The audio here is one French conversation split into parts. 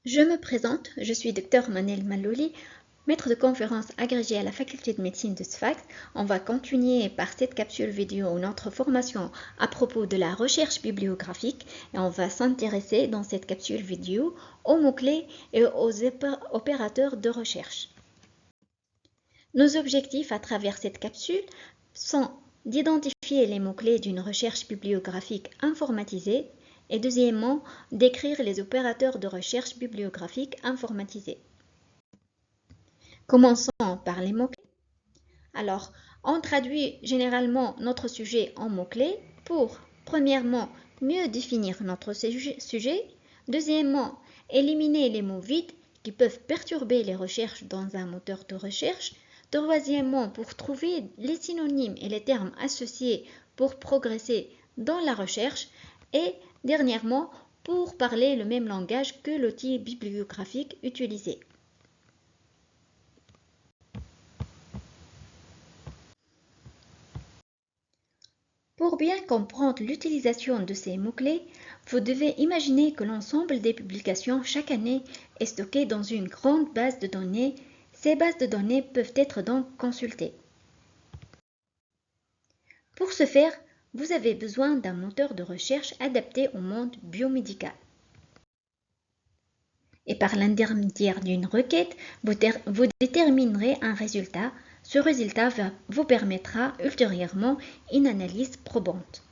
Je me présente, je suis Dr Manel Malouli, maître de conférence agrégé à la faculté de médecine de Sfax. On va continuer par cette capsule vidéo notre formation à propos de la recherche bibliographique et on va s'intéresser dans cette capsule vidéo aux mots-clés et aux opérateurs de recherche. Nos objectifs à travers cette capsule sont d'identifier les mots-clés d'une recherche bibliographique informatisée et deuxièmement, d'écrire les opérateurs de recherche bibliographique informatisés. Commençons par les mots-clés. Alors, on traduit généralement notre sujet en mots-clés pour, premièrement, mieux définir notre sujet, deuxièmement, éliminer les mots vides qui peuvent perturber les recherches dans un moteur de recherche, troisièmement, pour trouver les synonymes et les termes associés pour progresser dans la recherche, et dernièrement, pour parler le même langage que l'outil bibliographique utilisé. Pour bien comprendre l'utilisation de ces mots-clés, vous devez imaginer que l'ensemble des publications chaque année est stocké dans une grande base de données. Ces bases de données peuvent être donc consultées. Pour ce faire, vous avez besoin d'un moteur de recherche adapté au monde biomédical. Et par l'intermédiaire d'une requête, vous déterminerez un résultat. Ce résultat vous permettra ultérieurement une analyse probante.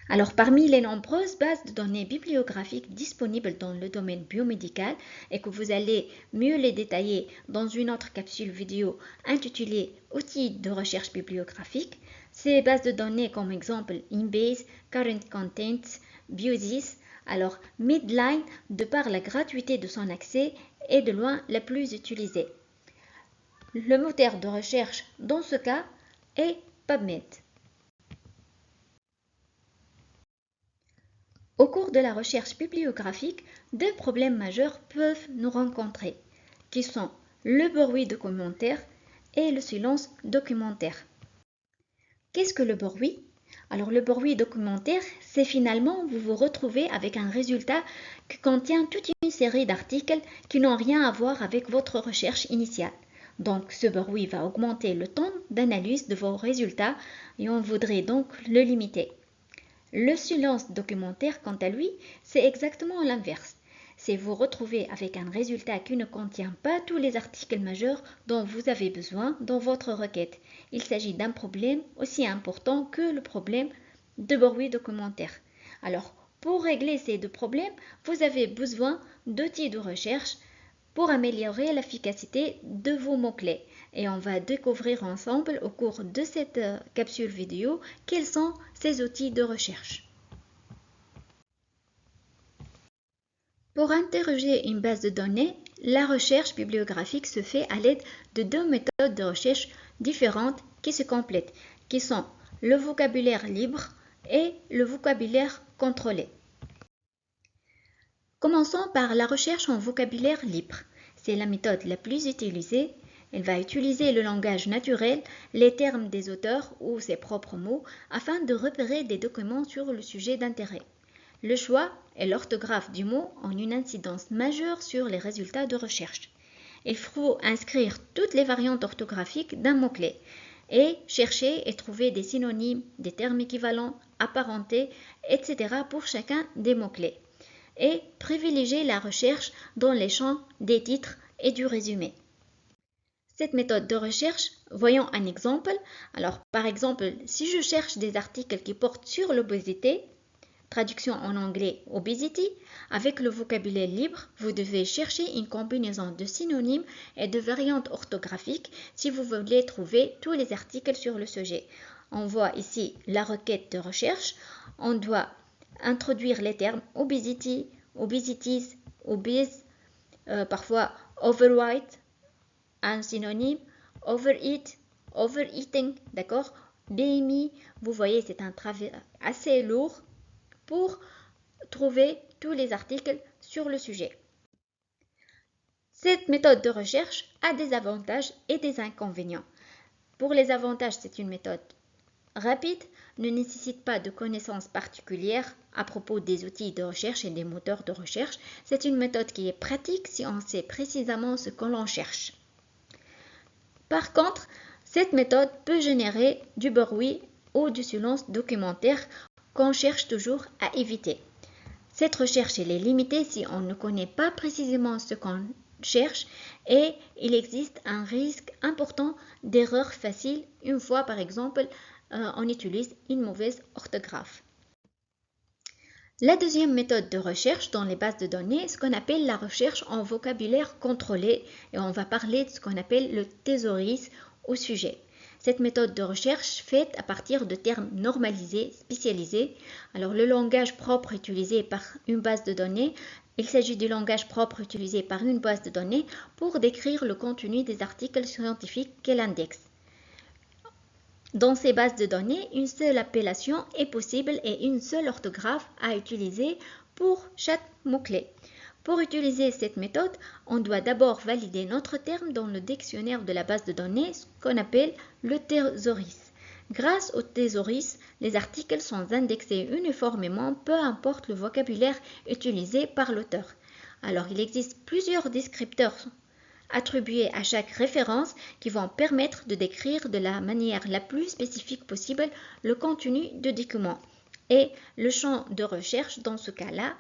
Alors, parmi les nombreuses bases de données bibliographiques disponibles dans le domaine biomédical et que vous allez mieux les détailler dans une autre capsule vidéo intitulée Outils de recherche bibliographique, ces bases de données comme exemple Embase, Current Contents, Biosys, alors Medline, de par la gratuité de son accès, est de loin la plus utilisée. Le moteur de recherche dans ce cas est PubMed. Au cours de la recherche bibliographique, deux problèmes majeurs peuvent nous rencontrer, qui sont le bruit documentaire et le silence documentaire. Qu'est-ce que le bruit? Alors le bruit documentaire, c'est finalement vous vous retrouvez avec un résultat qui contient toute une série d'articles qui n'ont rien à voir avec votre recherche initiale. Donc ce bruit va augmenter le temps d'analyse de vos résultats et on voudrait donc le limiter. Le silence documentaire, quant à lui, c'est exactement l'inverse. C'est vous retrouver avec un résultat qui ne contient pas tous les articles majeurs dont vous avez besoin dans votre requête. Il s'agit d'un problème aussi important que le problème de bruit documentaire. Alors, pour régler ces deux problèmes, vous avez besoin d'outils de recherche pour améliorer l'efficacité de vos mots-clés. Et on va découvrir ensemble au cours de cette capsule vidéo quels sont ces outils de recherche. Pour interroger une base de données, la recherche bibliographique se fait à l'aide de deux méthodes de recherche différentes qui se complètent, qui sont le vocabulaire libre et le vocabulaire contrôlé. Commençons par la recherche en vocabulaire libre. C'est la méthode la plus utilisée. Elle va utiliser le langage naturel, les termes des auteurs ou ses propres mots afin de repérer des documents sur le sujet d'intérêt. Le choix et l'orthographe du mot ont une incidence majeure sur les résultats de recherche. Il faut inscrire toutes les variantes orthographiques d'un mot-clé et chercher et trouver des synonymes, des termes équivalents, apparentés, etc. pour chacun des mots-clés. Et privilégier la recherche dans les champs des titres et du résumé. Cette méthode de recherche, voyons un exemple. Alors, par exemple, si je cherche des articles qui portent sur l'obésité, traduction en anglais obesity, avec le vocabulaire libre, vous devez chercher une combinaison de synonymes et de variantes orthographiques si vous voulez trouver tous les articles sur le sujet. On voit ici la requête de recherche. On doit introduire les termes obesity, obesities, obese, parfois overweight, un synonyme, overeat, overeating, d'accord? BMI, vous voyez, c'est un travail assez lourd pour trouver tous les articles sur le sujet. Cette méthode de recherche a des avantages et des inconvénients. Pour les avantages, c'est une méthode rapide, ne nécessite pas de connaissances particulières à propos des outils de recherche et des moteurs de recherche. C'est une méthode qui est pratique si on sait précisément ce que l'on cherche. Par contre, cette méthode peut générer du bruit ou du silence documentaire qu'on cherche toujours à éviter. Cette recherche elle est limitée si on ne connaît pas précisément ce qu'on cherche et il existe un risque important d'erreur facile une fois par exemple on utilise une mauvaise orthographe. La deuxième méthode de recherche dans les bases de données est ce qu'on appelle la recherche en vocabulaire contrôlé et on va parler de ce qu'on appelle le thésaurus au sujet. Cette méthode de recherche faite à partir de termes normalisés, spécialisés. Alors le langage propre utilisé par une base de données, il s'agit du langage propre utilisé par une base de données pour décrire le contenu des articles scientifiques qu'elle indexe. Dans ces bases de données, une seule appellation est possible et une seule orthographe à utiliser pour chaque mot-clé. Pour utiliser cette méthode, on doit d'abord valider notre terme dans le dictionnaire de la base de données, ce qu'on appelle le thésaurus. Grâce au thésaurus, les articles sont indexés uniformément, peu importe le vocabulaire utilisé par l'auteur. Alors, il existe plusieurs descripteurs attribués à chaque référence qui vont permettre de décrire de la manière la plus spécifique possible le contenu du document. Et le champ de recherche dans ce cas-là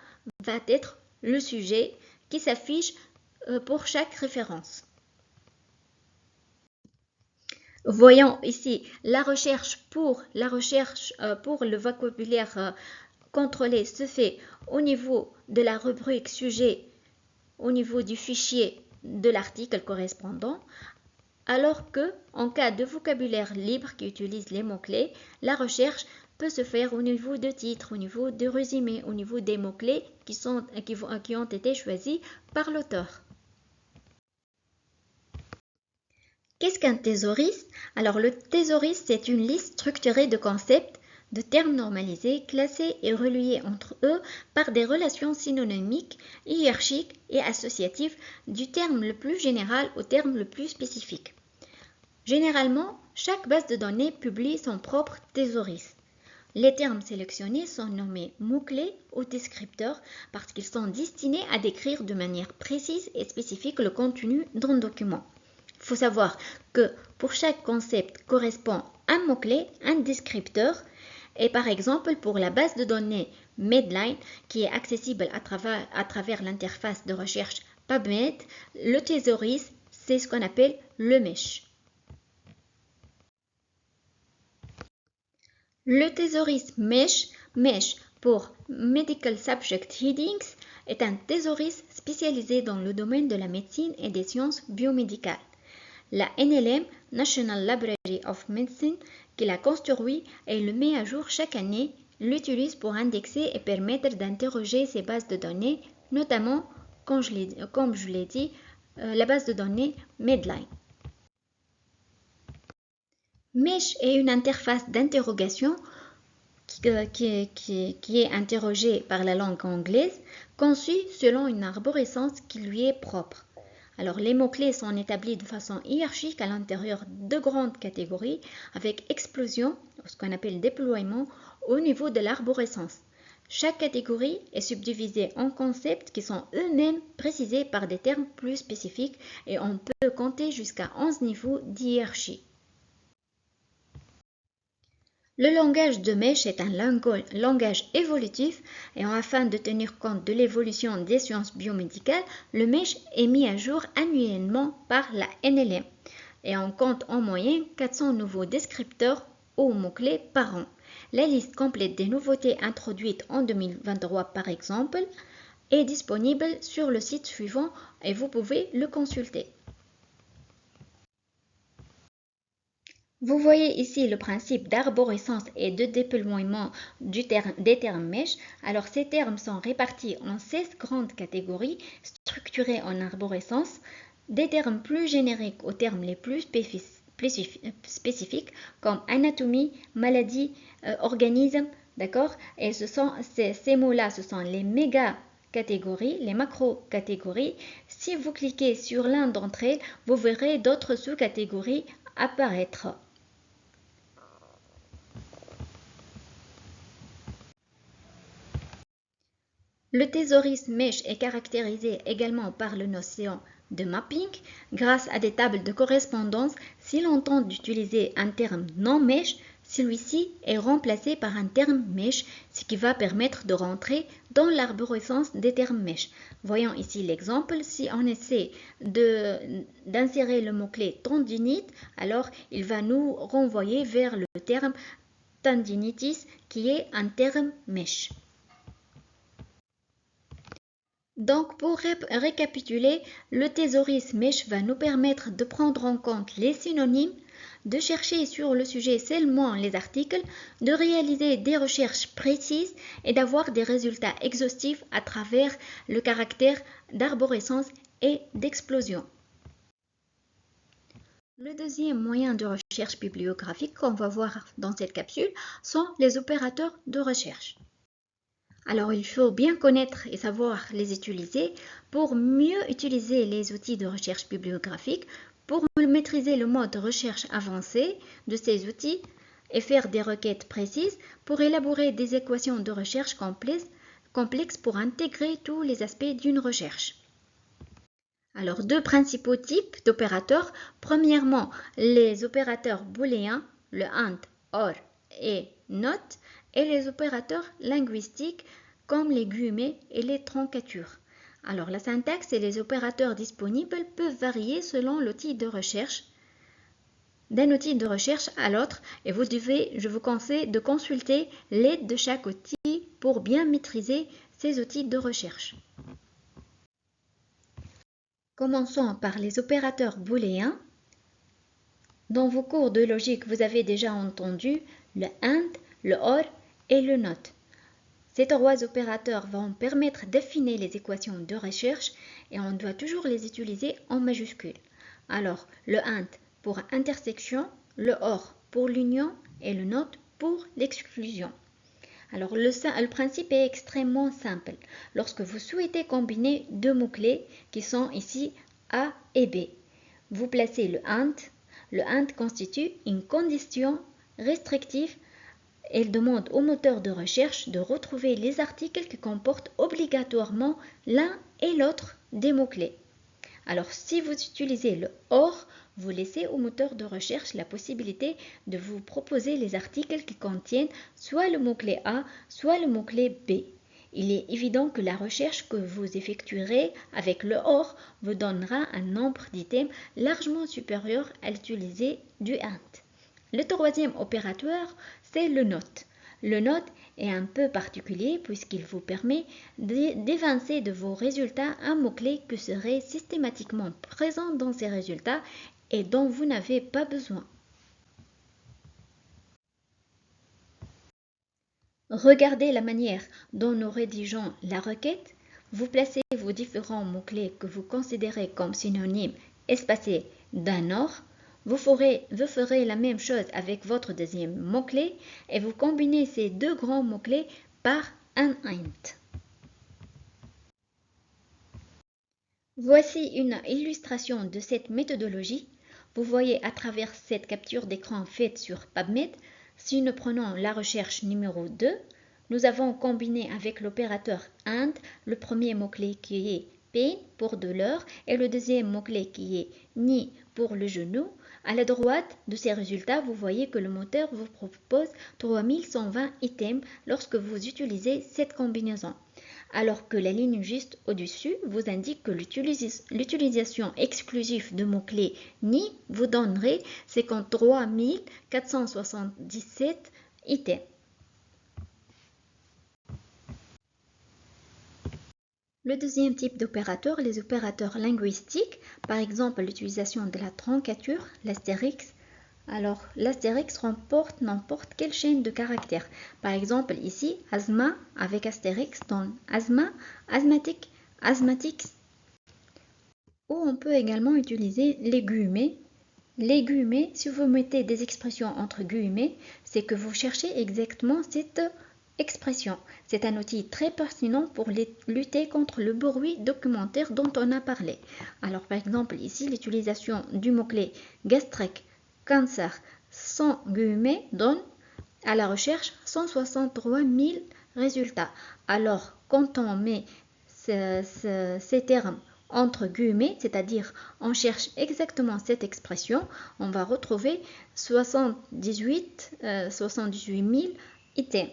va être le sujet qui s'affiche pour chaque référence. Voyons ici la recherche pour le vocabulaire contrôlé se fait au niveau de la rubrique sujet, au niveau du fichier de l'article correspondant, alors que, en cas de vocabulaire libre qui utilise les mots-clés, la recherche peut se faire au niveau de titres, au niveau de résumé, au niveau des mots-clés qui ont été choisis par l'auteur. Qu'est-ce qu'un thésaurus? Alors le thésaurus, c'est une liste structurée de concepts, de termes normalisés, classés et reliés entre eux par des relations synonymiques, hiérarchiques et associatives du terme le plus général au terme le plus spécifique. Généralement, chaque base de données publie son propre thésaurus. Les termes sélectionnés sont nommés mots-clés ou descripteurs parce qu'ils sont destinés à décrire de manière précise et spécifique le contenu d'un document. Il faut savoir que pour chaque concept correspond un mot-clé, un descripteur. Et par exemple, pour la base de données Medline, qui est accessible à travers l'interface de recherche PubMed, le thésaurus, c'est ce qu'on appelle le MESH. Le thésaurus MESH pour Medical Subject Headings, est un thésaurus spécialisé dans le domaine de la médecine et des sciences biomédicales. La NLM, National Library of Medicine, qui l'a construit et le met à jour chaque année, l'utilise pour indexer et permettre d'interroger ces bases de données, notamment, comme je l'ai dit, la base de données Medline. MESH est une interface d'interrogation qui est interrogée par la langue anglaise, conçue selon une arborescence qui lui est propre. Alors, les mots-clés sont établis de façon hiérarchique à l'intérieur de grandes catégories avec explosion, ce qu'on appelle déploiement, au niveau de l'arborescence. Chaque catégorie est subdivisée en concepts qui sont eux-mêmes précisés par des termes plus spécifiques et on peut compter jusqu'à 11 niveaux d'hiérarchie. Le langage de MESH est un langage évolutif et afin de tenir compte de l'évolution des sciences biomédicales, le MESH est mis à jour annuellement par la NLM et on compte en moyenne 400 nouveaux descripteurs ou mots-clés par an. La liste complète des nouveautés introduites en 2023 par exemple est disponible sur le site suivant et vous pouvez le consulter. Vous voyez ici le principe d'arborescence et de déploiement des termes MESH. Alors ces termes sont répartis en 16 grandes catégories structurées en arborescence, des termes plus génériques aux termes les plus spécifiques comme anatomie, maladie, organisme, d'accord? Et ces mots-là, ce sont les méga catégories, les macro-catégories. Si vous cliquez sur l'un d'entre elles, vous verrez d'autres sous-catégories apparaître. Le thésaurus mèche est caractérisé également par la notion de mapping grâce à des tables de correspondance. Si l'on tente d'utiliser un terme non mèche, celui-ci est remplacé par un terme mèche, ce qui va permettre de rentrer dans l'arborescence des termes mèche. Voyons ici l'exemple. Si on essaie d'insérer le mot-clé tendinite, alors il va nous renvoyer vers le terme tendinitis qui est un terme mèche. Donc, pour récapituler, le thésaurus mèche va nous permettre de prendre en compte les synonymes, de chercher sur le sujet seulement les articles, de réaliser des recherches précises et d'avoir des résultats exhaustifs à travers le caractère d'arborescence et d'explosion. Le deuxième moyen de recherche bibliographique qu'on va voir dans cette capsule sont les opérateurs de recherche. Alors, il faut bien connaître et savoir les utiliser pour mieux utiliser les outils de recherche bibliographique, pour maîtriser le mode de recherche avancé de ces outils et faire des requêtes précises pour élaborer des équations de recherche complexes pour intégrer tous les aspects d'une recherche. Alors, deux principaux types d'opérateurs. Premièrement, les opérateurs booléens, le AND, OR et NOT, et les opérateurs linguistiques comme les guillemets et les troncatures. Alors, la syntaxe et les opérateurs disponibles peuvent varier selon l'outil de recherche, d'un outil de recherche à l'autre, et je vous conseille de consulter l'aide de chaque outil pour bien maîtriser ces outils de recherche. Commençons par les opérateurs booléens. Dans vos cours de logique, vous avez déjà entendu le AND, le OR et le NOT. Ces trois opérateurs vont permettre d'affiner les équations de recherche et on doit toujours les utiliser en majuscules. Alors, le AND pour intersection, le OR pour l'union et le NOT pour l'exclusion. Alors, le principe est extrêmement simple. Lorsque vous souhaitez combiner deux mots-clés qui sont ici A et B, vous placez le AND. Le AND constitue une condition restrictive. Elle demande au moteur de recherche de retrouver les articles qui comportent obligatoirement l'un et l'autre des mots-clés. Alors, si vous utilisez le OR, vous laissez au moteur de recherche la possibilité de vous proposer les articles qui contiennent soit le mot-clé A, soit le mot-clé B. Il est évident que la recherche que vous effectuerez avec le OR vous donnera un nombre d'items largement supérieur à l'utilisé du AND. Le troisième opérateur, c'est le NOT. Le NOT est un peu particulier puisqu'il vous permet d'évincer de vos résultats un mot-clé qui serait systématiquement présent dans ces résultats et dont vous n'avez pas besoin. Regardez la manière dont nous rédigeons la requête. Vous placez vos différents mots-clés que vous considérez comme synonymes espacés d'un ordre. Vous ferez la même chose avec votre deuxième mot-clé et vous combinez ces deux grands mots-clés par un int. Voici une illustration de cette méthodologie. Vous voyez à travers cette capture d'écran faite sur PubMed, si nous prenons la recherche numéro 2, nous avons combiné avec l'opérateur AND le premier mot-clé qui est pain pour douleur et le deuxième mot-clé qui est knee pour le genou. À la droite de ces résultats, vous voyez que le moteur vous propose 3120 items lorsque vous utilisez cette combinaison. Alors que la ligne juste au-dessus vous indique que l'utilisation exclusive de mots-clés ni vous donnerait 53 477 items. Le deuxième type d'opérateur, les opérateurs linguistiques, par exemple l'utilisation de la troncature, l'astérix. Alors, l'astérix remporte n'importe quelle chaîne de caractères. Par exemple, ici, asthma avec astérix donne asthma, asthmatique, asthmatix. Ou on peut également utiliser les guillemets. Les guillemets, si vous mettez des expressions entre guillemets, c'est que vous cherchez exactement cette expression. C'est un outil très pertinent pour lutter contre le bruit documentaire dont on a parlé. Alors, par exemple, ici, l'utilisation du mot-clé gastrique, cancer, sans guillemets donne à la recherche 163 résultat. Alors, quand on met ces termes entre guillemets, c'est-à-dire on cherche exactement cette expression, on va retrouver 78 000 items.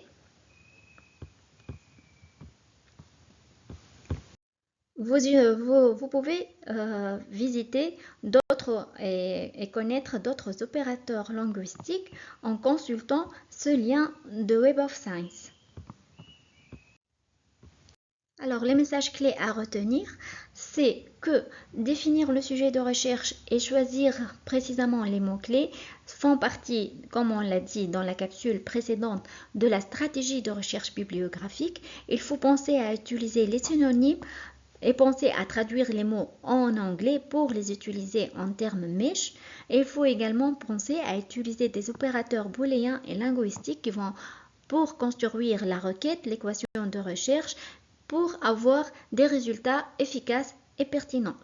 Vous pouvez visiter d'autres et connaître d'autres opérateurs linguistiques en consultant ce lien de Web of Science. Alors, les messages clés à retenir, c'est que définir le sujet de recherche et choisir précisément les mots-clés font partie, comme on l'a dit dans la capsule précédente, de la stratégie de recherche bibliographique. Il faut penser à utiliser les synonymes et penser à traduire les mots en anglais pour les utiliser en termes mèches. Et il faut également penser à utiliser des opérateurs booléens et linguistiques qui vont pour construire la requête, l'équation de recherche, pour avoir des résultats efficaces et pertinents.